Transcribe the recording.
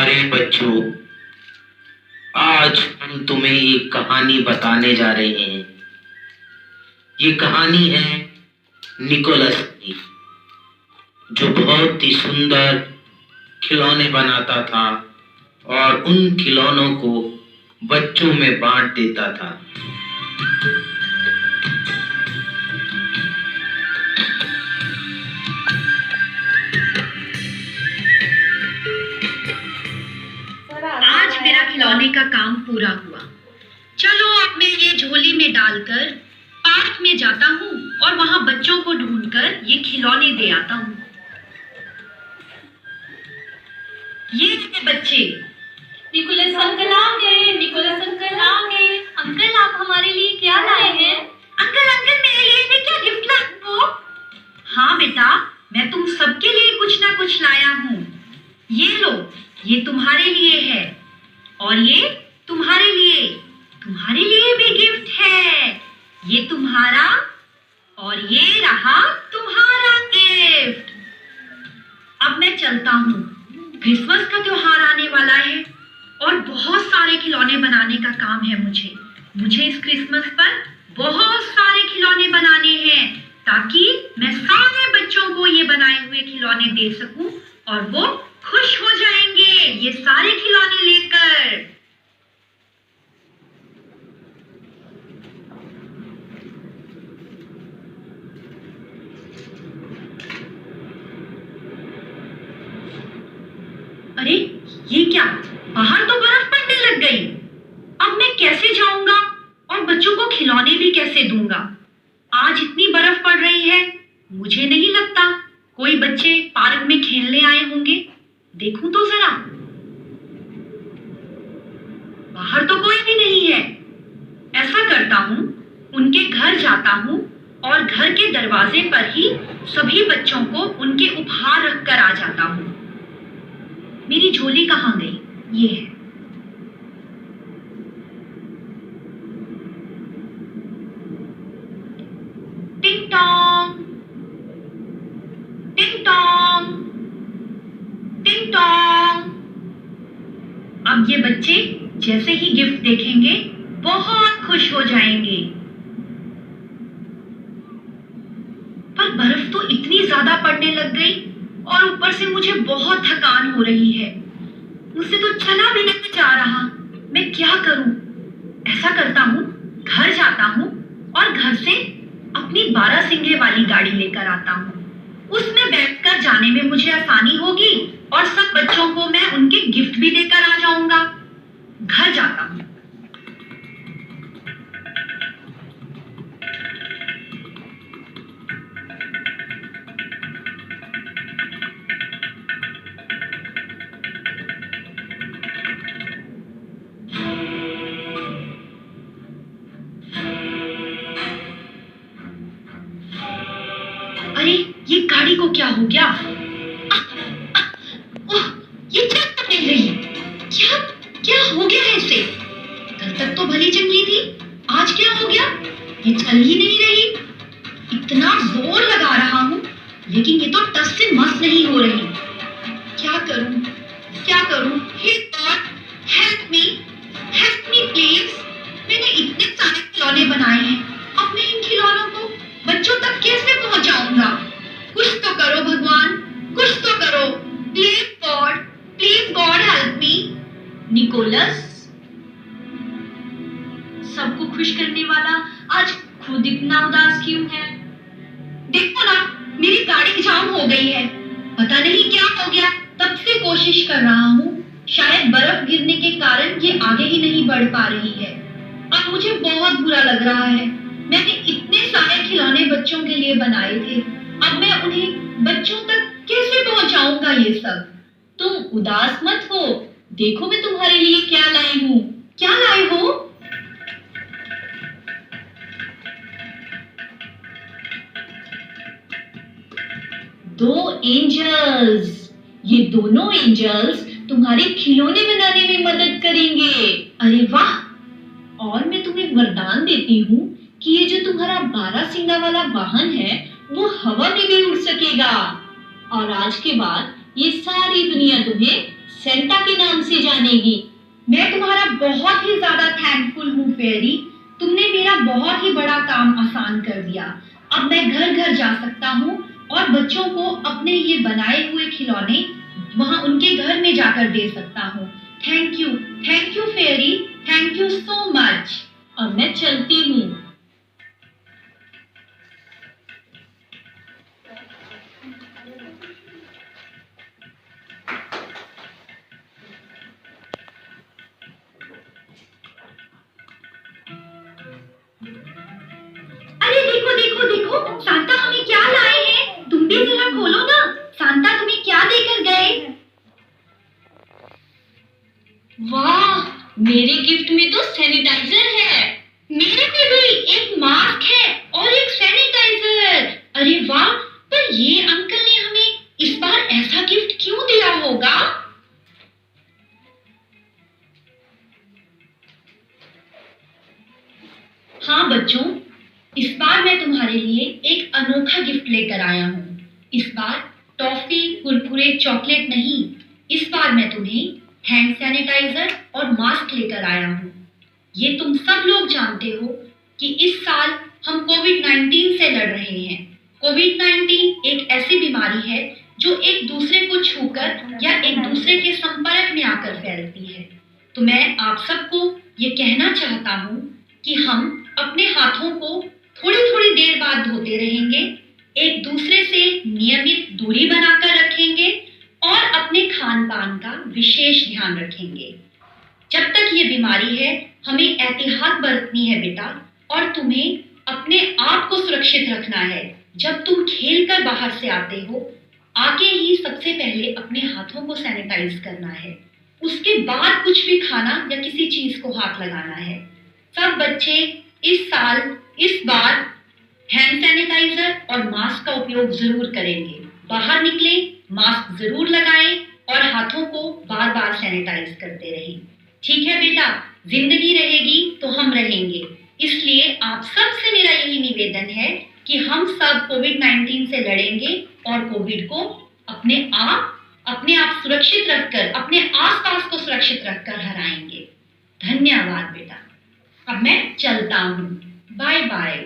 प्यारे बच्चों, आज हम तुम्हें एक कहानी बताने जा रहे हैं। ये कहानी है निकोलस की, जो बहुत ही सुंदर खिलौने बनाता था और उन खिलौनों को बच्चों में बांट देता था। आज मेरा खिलौने का काम पूरा हुआ। चलो अब मैं ये झोली में डालकर पार्क में जाता हूँ और वहाँ बच्चों को ढूंढकर ये खिलौने दे आता हूँ। ये बच्चे। निकोलस अंकल आ गए, निकोलस अंकल आ गए। अंकल आप हमारे लिए क्या लाए हैं? अंकल अंकल मेरे लिए भी क्या गिफ्ट लाए हो? हाँ बेटा, मैं तुम सबके लिए कुछ ना कुछ लाया हूँ। ये लो, ये तुम्हारे लिए है और ये तुम्हारे लिए भी गिफ्ट है। ये तुम्हारा और ये रहा तुम्हारा गिफ्ट। अब मैं चलता हूँ। क्रिसमस का त्योहार आने वाला है और बहुत सारे खिलौने बनाने का काम है मुझे इस क्रिसमस पर बहुत सारे खिलौने बनाने हैं ताकि मैं सारे बच्चों को ये बनाए हुए खिलौने दे सकूं और वो खुश हो जाएंगे ये सारे खिलौने लेकर। अरे ये क्या, बाहर तो बर्फ पड़ने लग गई। अब मैं कैसे जाऊंगा और बच्चों को खिलौने भी कैसे दूंगा? आज इतनी बर्फ पड़ रही है, मुझे नहीं लगता कोई बच्चे पार्क में खेलने आए होंगे। देखूं तो जरा, बाहर तो कोई भी नहीं है। ऐसा करता हूं, उनके घर जाता हूं और घर के दरवाजे पर ही सभी बच्चों को उनके उपहार रखकर आ जाता हूं। मेरी झोली कहाँ गई? ये है। टिंग टोंग, टिंग टोंग, टिंग टोंग। अब ये बच्चे जैसे ही गिफ्ट देखेंगे बहुत खुश हो जाएंगे। पर बर्फ तो इतनी ज्यादा पड़ने लग गई और ऊपर से मुझे बहुत थकान हो रही है। मुझसे तो चला भी नहीं जा रहा। मैं क्या करूं? ऐसा करता हूं, घर जाता हूं और घर से अपनी 12 सिंगे वाली गाड़ी लेकर आता हूं। उसमें बैठकर जाने में मुझे आसानी होगी और सब बच्चों को मैं उनके गिफ्ट भी देकर आ जाऊंगा। घर जाता हूं। अरे ये गाड़ी को क्या हो गया? ओह, ये चल नहीं रही। क्या क्या हो गया है इसे? कल तक तो भली चंगी थी, आज क्या हो गया? ये चल ही नहीं रही। इतना जोर लगा रहा हूँ लेकिन ये तो टस से मस नहीं हो रही। क्या करूं? क्या करूं? हे गॉड, हेल्प मी प्लीज। मैंने इतने सारे खिलौने बनाए हैं, अब मैं इन खिलौनों को बच्चों तक कैसे पहुंचाऊंगा? कुछ तो करो भगवान, कुछ तो करो। Please God help me. Nicholas, सबको खुश करने वाला आज खुद इतना उदास क्यों है? देखो ना, मेरी गाड़ी जाम हो गई है। पता नहीं क्या हो गया। तब से कोशिश कर रहा हूँ, शायद बर्फ गिरने के कारण ये आगे ही नहीं बढ़ पा रही है। अब मुझे बहुत बुरा लग रहा है। मैंने इतने सारे खिलौने बच्चों के लिए बनाए थे, अब मैं उन्हें बच्चों तक कैसे पहुंचाऊंगा ये सब? तुम उदास मत हो, देखो मैं तुम्हारे लिए क्या लाई हूँ। क्या लाए हो? दो एंजल्स। ये दोनों एंजल्स तुम्हारे खिलौने बनाने में मदद करेंगे। अरे वाह! और मैं तुम्हें वरदान देती हूँ कि ये जो तुम्हारा 12 सिंगा वाला वाहन है वो हवा में भी उड़ सकेगा और आज के बाद ये सारी दुनिया तुम्हें सेंटा के नाम से जानेगी। मैं तुम्हारा बहुत ही ज्यादा थैंकफुल हूँ फेरी। तुमने मेरा बहुत ही बड़ा काम आसान कर दिया। अब मैं घर घर जा सकता हूँ और बच्चों को अपने ये बनाए हुए खिलौने वहाँ उनके घर में जाकर दे सकता हूँ। Thank you fairy, thank you so much. अब मैं चलती हूँ। अरे देखो देखो देखो, सांता हमें क्या लाए हैं। तुम भी जरा खोलो ना। सांता तुम्हें क्या देकर गए? वाह, मेरे गिफ्ट में तो सैनिटाइजर है। मेरे में भी एक मास्क है और एक सैनिटाइजर। अरे वाह, पर ये अंकल ने हमें इस बार ऐसा गिफ्ट क्यों दिया होगा? हाँ बच्चों, इस बार मैं तुम्हारे लिए एक अनोखा गिफ्ट लेकर आया हूँ। इस बार टॉफी, कुरकुरे, चॉकलेट नहीं, इस बार मैं तुम्हें हैंड सैनिटाइजर और मास्क लेकर आया हूँ। ये तुम सब लोग जानते हो कि इस साल हम कोविड-19 से लड़ रहे हैं। कोविड-19 एक ऐसी बीमारी है जो एक दूसरे को छूकर या एक दूसरे के संपर्क में आकर फैलती है। तो मैं आप सबको ये कहना चाहता हूँ कि हम अपने हाथों को थोड़ी थोड़ी देर बाद धोते रहेंगे, एक दूसरे से नियमित दूरी बनाकर रखेंगे और अपने खान पान का विशेष ध्यान रखेंगे। जब तक ये बीमारी है हमें एहतियात बरतनी है बेटा, और तुम्हें अपने आप को सुरक्षित रखना है। जब तुम खेल कर बाहर से आते हो, आके ही सबसे पहले अपने हाथों को सैनिटाइज करना है। उसके बाद कुछ भी खाना या किसी चीज को हाथ लगाना है। सब बच्चे इस बार हैंड सैनिटाइजर और मास्क का उपयोग जरूर करेंगे। बाहर निकले, मास्क जरूर लगाएं और हाथों को बार बार सैनिटाइज करते रहें। ठीक है बेटा, जिंदगी रहेगी तो हम रहेंगे। इसलिए आप सबसे मेरा यही निवेदन है कि हम सब कोविड-19 से लड़ेंगे और कोविड को अपने आप सुरक्षित रखकर, अपने आसपास को सुरक्षित रखकर हराएंगे। धन्यवाद बेटा। अब मैं चलता हूँ। Bye bye.